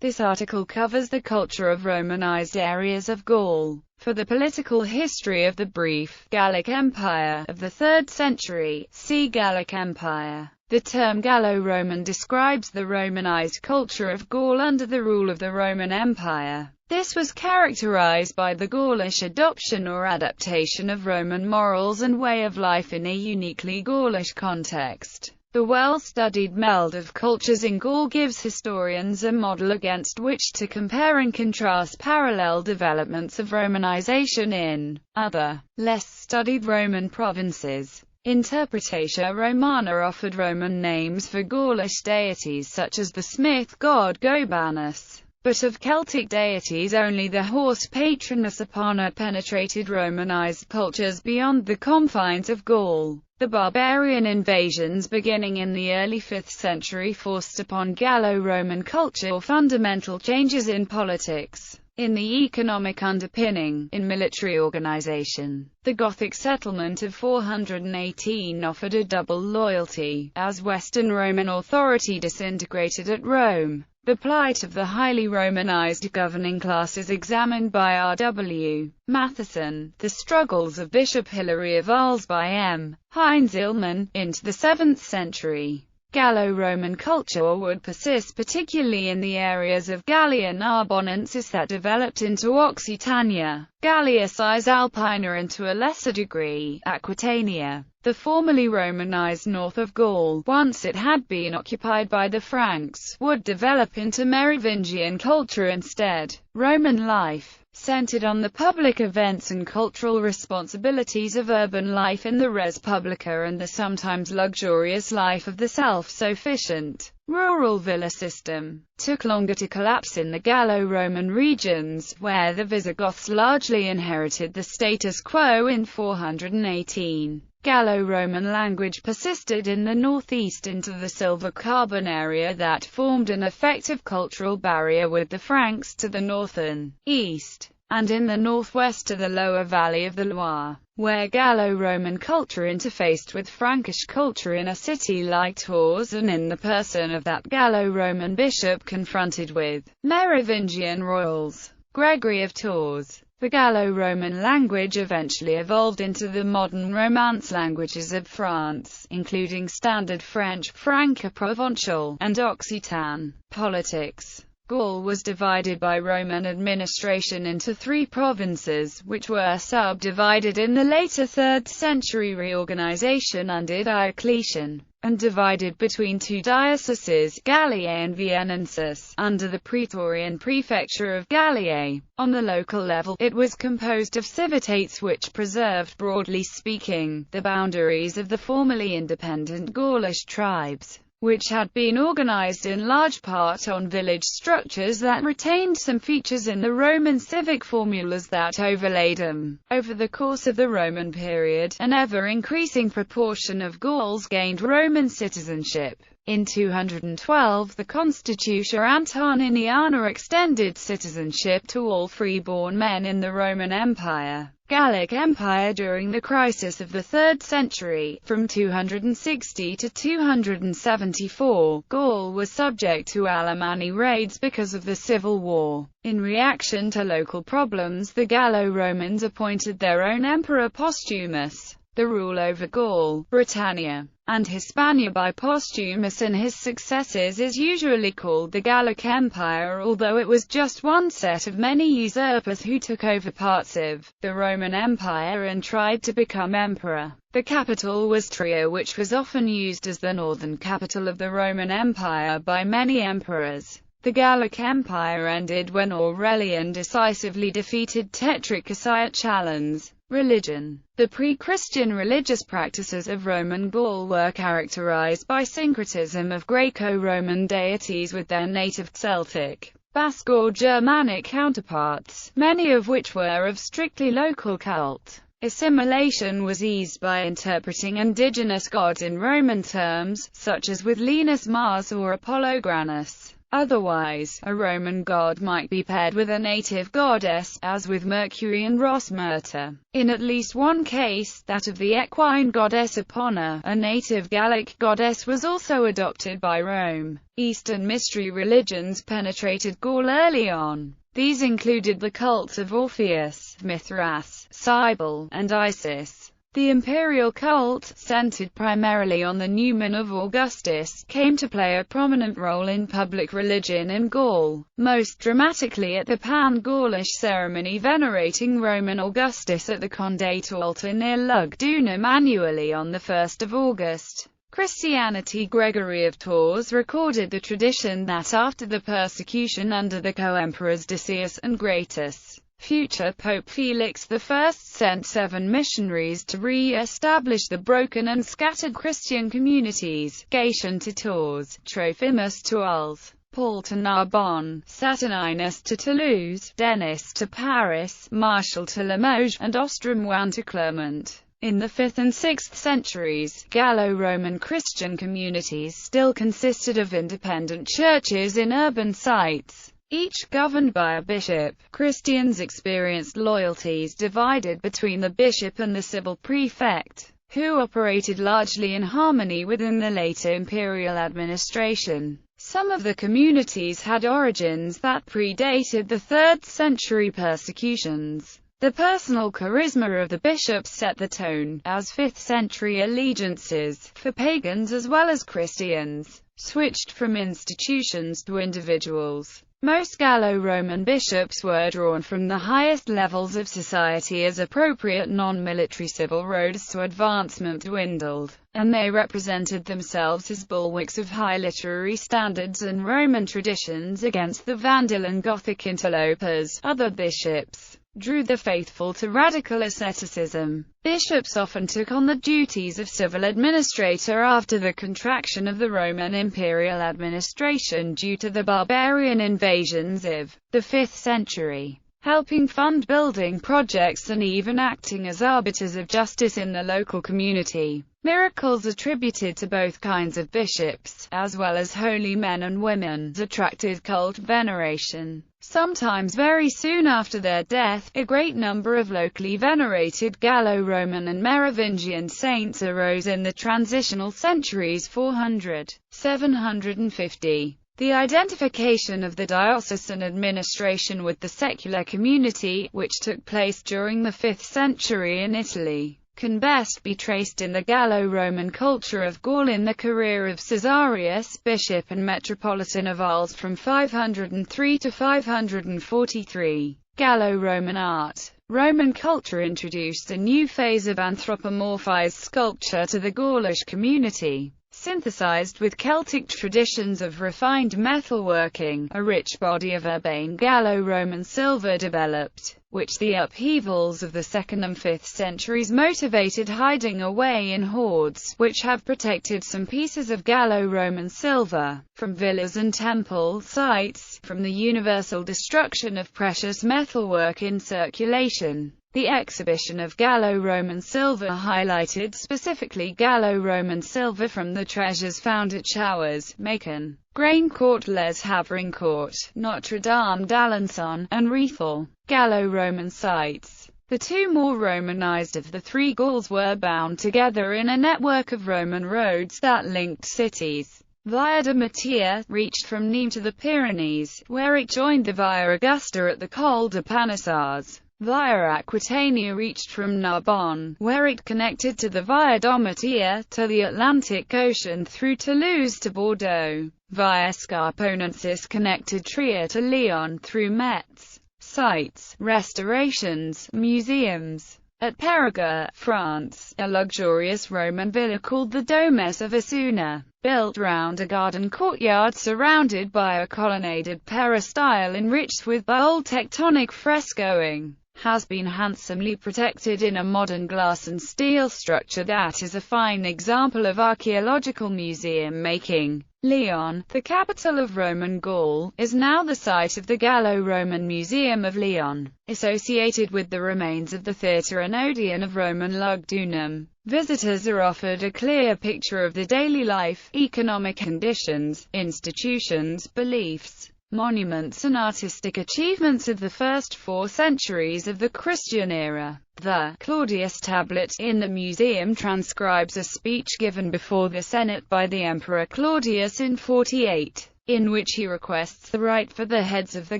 This article covers the culture of Romanized areas of Gaul. For the political history of the brief Gallic Empire of the 3rd century, see Gallic Empire. The term Gallo-Roman describes the Romanized culture of Gaul under the rule of the Roman Empire. This was characterized by the Gaulish adoption or adaptation of Roman morals and way of life in a uniquely Gaulish context. The well-studied meld of cultures in Gaul gives historians a model against which to compare and contrast parallel developments of Romanization in other, less studied Roman provinces. Interpretatio Romana offered Roman names for Gaulish deities such as the smith god Gobanus, but of Celtic deities only the horse Patronus. Upon penetrated Romanized cultures beyond the confines of Gaul. The barbarian invasions beginning in the early 5th century forced upon Gallo-Roman culture fundamental changes in politics, in the economic underpinning, in military organization. The Gothic settlement of 418 offered a double loyalty, as Western Roman authority disintegrated at Rome. The plight of the highly Romanized governing class is examined by R.W. Matheson. The struggles of Bishop Hilary of Arles by M. Heinz Illmann, into the 7th century. Gallo-Roman culture would persist particularly in the areas of Gallia Narbonensis that developed into Occitania, Gallia Cisalpina and to a lesser degree, Aquitania. The formerly Romanized north of Gaul, once it had been occupied by the Franks, would develop into Merovingian culture instead. Roman life, centered on the public events and cultural responsibilities of urban life in the res publica and the sometimes luxurious life of the self-sufficient rural villa system, took longer to collapse in the Gallo-Roman regions, where the Visigoths largely inherited the status quo in 418. Gallo-Roman language persisted in the northeast into the Silver Carbon area that formed an effective cultural barrier with the Franks to the north and east, and in the northwest to the lower valley of the Loire, where Gallo-Roman culture interfaced with Frankish culture in a city like Tours and in the person of that Gallo-Roman bishop confronted with Merovingian royals, Gregory of Tours. The Gallo-Roman language eventually evolved into the modern Romance languages of France, including Standard French, Franco-Provençal, and Occitan. Politics. Gaul was divided by Roman administration into 3 provinces, which were subdivided in the later 3rd century reorganization under Diocletian, and divided between 2 dioceses, Galliae and Viennensis, under the Praetorian Prefecture of Galliae. On the local level, it was composed of civitates which preserved, broadly speaking, the boundaries of the formerly independent Gaulish tribes, which had been organized in large part on village structures that retained some features in the Roman civic formulas that overlaid them. Over the course of the Roman period, an ever-increasing proportion of Gauls gained Roman citizenship. In 212, the Constitutio Antoniniana extended citizenship to all free-born men in the Roman Empire. Gallic Empire. During the crisis of the 3rd century, from 260 to 274, Gaul was subject to Alemanni raids because of the civil war. In reaction to local problems, the Gallo-Romans appointed their own emperor Postumus. The rule over Gaul, Britannia, and Hispania by Postumus and his successors is usually called the Gallic Empire, although it was just one set of many usurpers who took over parts of the Roman Empire and tried to become emperor. The capital was Trier, which was often used as the northern capital of the Roman Empire by many emperors. The Gallic Empire ended when Aurelian decisively defeated Tetricus at Chalons. Religion. The pre-Christian religious practices of Roman Gaul were characterized by syncretism of Greco-Roman deities with their native Celtic, Basque or Germanic counterparts, many of which were of strictly local cult. Assimilation was eased by interpreting indigenous gods in Roman terms, such as with Linus Mars or Apollogranus. Otherwise, a Roman god might be paired with a native goddess, as with Mercury and Rosmerta. In at least one case, that of the equine goddess Epona, a native Gallic goddess, was also adopted by Rome. Eastern mystery religions penetrated Gaul early on. These included the cults of Orpheus, Mithras, Cybele, and Isis. The imperial cult, centered primarily on the numen of Augustus, came to play a prominent role in public religion in Gaul, most dramatically at the Pan-Gaulish ceremony venerating Roman Augustus at the Condate altar near Lugdunum annually on the 1st of August. Christianity. Gregory of Tours recorded the tradition that after the persecution under the co-emperors Decius and Gratus, future Pope Felix I sent 7 missionaries to re-establish the broken and scattered Christian communities: Gatian to Tours, Trophimus to Arles, Paul to Narbonne, Saturninus to Toulouse, Denis to Paris, Martial to Limoges, and Ostrimoine to Clermont. In the 5th and 6th centuries, Gallo-Roman Christian communities still consisted of independent churches in urban sites, each governed by a bishop. Christians experienced loyalties divided between the bishop and the civil prefect, who operated largely in harmony within the later imperial administration. Some of the communities had origins that predated the 3rd century persecutions. The personal charisma of the bishops set the tone, as 5th century allegiances, for pagans as well as Christians, switched from institutions to individuals. Most Gallo-Roman bishops were drawn from the highest levels of society as appropriate non-military civil roads to advancement dwindled, and they represented themselves as bulwarks of high literary standards and Roman traditions against the Vandal and Gothic interlopers. Other bishops drew the faithful to radical asceticism. Bishops often took on the duties of civil administrator after the contraction of the Roman imperial administration due to the barbarian invasions of the 5th century, helping fund building projects and even acting as arbiters of justice in the local community. Miracles attributed to both kinds of bishops, as well as holy men and women, attracted cult veneration. Sometimes very soon after their death, a great number of locally venerated Gallo-Roman and Merovingian saints arose in the transitional centuries 400–750. The identification of the diocesan administration with the secular community, which took place during the 5th century in Italy, can best be traced in the Gallo-Roman culture of Gaul in the career of Caesarius, bishop and metropolitan of Arles from 503 to 543. Gallo-Roman art. Roman culture introduced a new phase of anthropomorphized sculpture to the Gaulish community. Synthesized with Celtic traditions of refined metalworking, a rich body of urbane Gallo-Roman silver developed, which the upheavals of the 2nd and 5th centuries motivated, hiding away in hoards, which have protected some pieces of Gallo-Roman silver from villas and temple sites, from the universal destruction of precious metalwork in circulation. The exhibition of Gallo-Roman silver highlighted specifically Gallo-Roman silver from the treasures found at Chowers, Macon, Graincourt, Les Havrincourt, Notre-Dame d'Alençon, and Rethel. Gallo-Roman sites. The two more Romanized of the three Gauls were bound together in a network of Roman roads that linked cities. Via de Mattia reached from Nîmes to the Pyrenees, where it joined the Via Augusta at the Col de Panissars. Via Aquitania reached from Narbonne, where it connected to the Via Domitia, to the Atlantic Ocean through Toulouse to Bordeaux. Via Scarponensis connected Trier to Lyon through Metz. Sites, restorations, museums. At Périgueux, France, a luxurious Roman villa called the Domus of Asuna, built round a garden courtyard surrounded by a colonnaded peristyle enriched with bold tectonic frescoing, has been handsomely protected in a modern glass and steel structure that is a fine example of archaeological museum making. Lyon, the capital of Roman Gaul, is now the site of the Gallo-Roman Museum of Lyon, associated with the remains of the Theatre and Odeon of Roman Lugdunum. Visitors are offered a clear picture of the daily life, economic conditions, institutions, beliefs, monuments and artistic achievements of the first 4 centuries of the Christian era. The Claudius tablet in the museum transcribes a speech given before the Senate by the Emperor Claudius in 48, in which he requests the right for the heads of the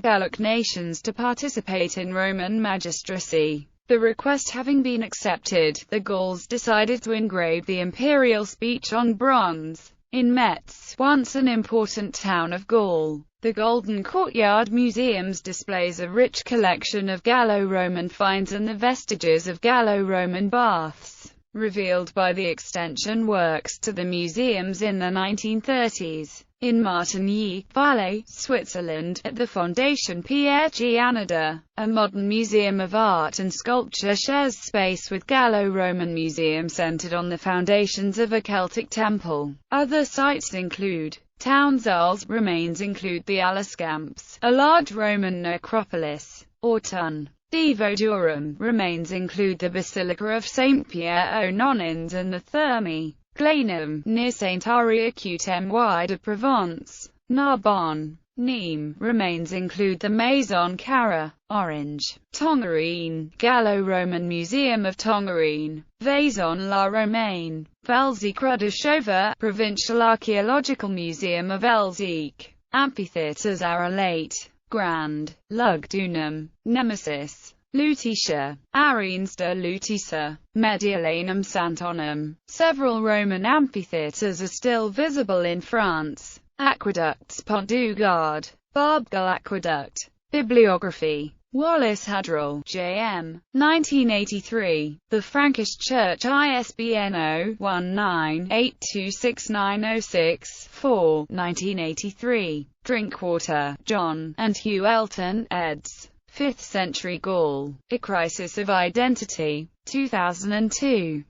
Gallic nations to participate in Roman magistracy. The request having been accepted, the Gauls decided to engrave the imperial speech on bronze. In Metz, once an important town of Gaul, the Golden Courtyard Museums displays a rich collection of Gallo-Roman finds and the vestiges of Gallo-Roman baths, revealed by the extension works to the museums in the 1930s. In Martigny, Valais, Switzerland, at the Fondation Pierre Gianada, a modern museum of art and sculpture shares space with Gallo-Roman Museum centered on the foundations of a Celtic temple. Other sites include Townsall's remains include the Alascamps, a large Roman necropolis, Autun. Devodurum remains include the Basilica of St. Pierre aux Nonins and the Thermae Glanum, near St. Henri-Acute-Moy de Provence. Narbonne, Nîmes remains include the Maison Carré, Orange. Tongarine, Gallo-Roman Museum of Tongarine. Vaison-la-Romaine, Velzic-Radishova, Provincial Archaeological Museum of Elzik. Amphitheatres Arelate, Grand, Lugdunum, Nemesis, Lutetia, Arenes de Lutissa, Mediolanum Santonum. Several Roman amphitheatres are still visible in France. Aqueducts Pont du Gard, Barbgal Aqueduct. Bibliography. Wallace Hadrill, J.M. 1983. The Frankish Church ISBN 0-19-826906-4, 1983. Drinkwater, John, and Hugh Elton, eds. 5th Century Gaul, A Crisis of Identity. 2002.